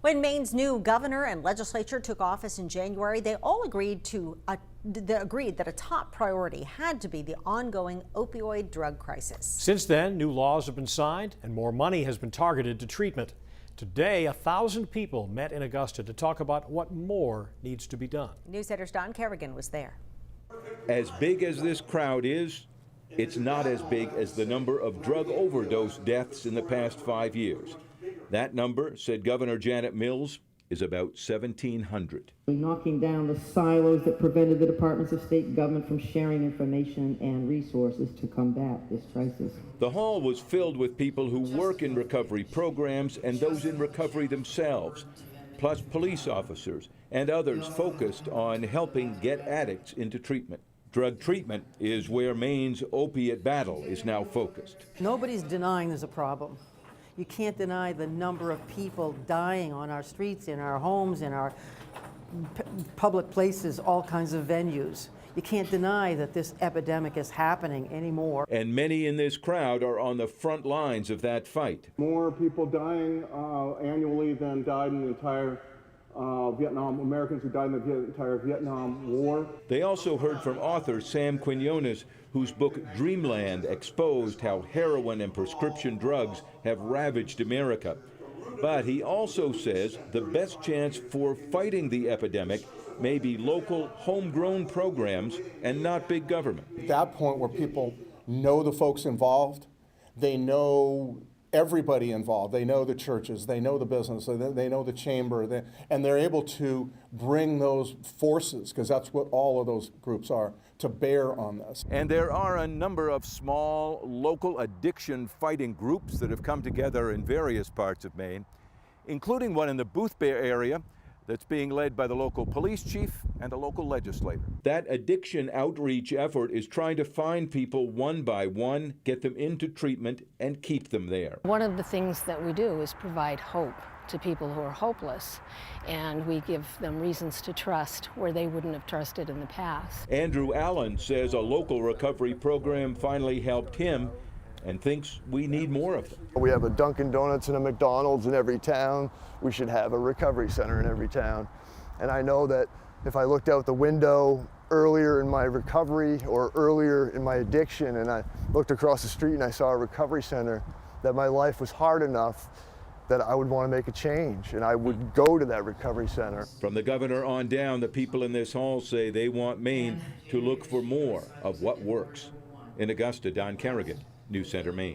When Maine's new governor and legislature took office in January, they all agreed that a top priority had to be the ongoing opioid drug crisis. Since then, new laws have been signed and more money has been targeted to treatment. Today, 1,000 people met in Augusta to talk about what more needs to be done. NewsCenter's Don Kerrigan was there. As big as this crowd is, it's not as big as the number of drug overdose deaths in the past 5 years. That number, said Governor Janet Mills, is about 1,700. Knocking down the silos that prevented the departments of state government from sharing information and resources to combat this crisis. The hall was filled with people who work in recovery programs and those in recovery themselves, plus police officers and others focused on helping get addicts into treatment. Drug treatment is where Maine's opiate battle is now focused. Nobody's denying there's a problem. You can't deny the number of people dying on our streets, in our homes, in our public places, all kinds of venues. You can't deny that this epidemic is happening anymore. And many in this crowd are on the front lines of that fight. More people dying annually than died in the entire Americans who died in the entire Vietnam War. They also heard from author Sam Quinones, whose book Dreamland exposed how heroin and prescription drugs have ravaged America. But he also says the best chance for fighting the epidemic may be local, homegrown programs and not big government. At that point where people know the folks involved, they know everybody involved. They know the churches, they know the business, they know the chamber, and they're able to bring those forces, because that's what all of those groups are, to bear on this. And there are a number of small local addiction fighting groups that have come together in various parts of Maine, including one in the Boothbay area that's being led by the local police chief and a local legislator. That addiction outreach effort is trying to find people one by one, get them into treatment, and keep them there. One of the things that we do is provide hope to people who are hopeless, and we give them reasons to trust where they wouldn't have trusted in the past. Andrew Allen says a local recovery program finally helped him and thinks we need more of them. We have a Dunkin' Donuts and a McDonald's in every town. We should have a recovery center in every town. And I know that if I looked out the window earlier in my recovery or earlier in my addiction and I looked across the street and I saw a recovery center, that my life was hard enough that I would want to make a change and I would go to that recovery center. From the governor on down, the people in this hall say they want Maine to look for more of what works. In Augusta, Don Kerrigan, NewsCenter, Maine.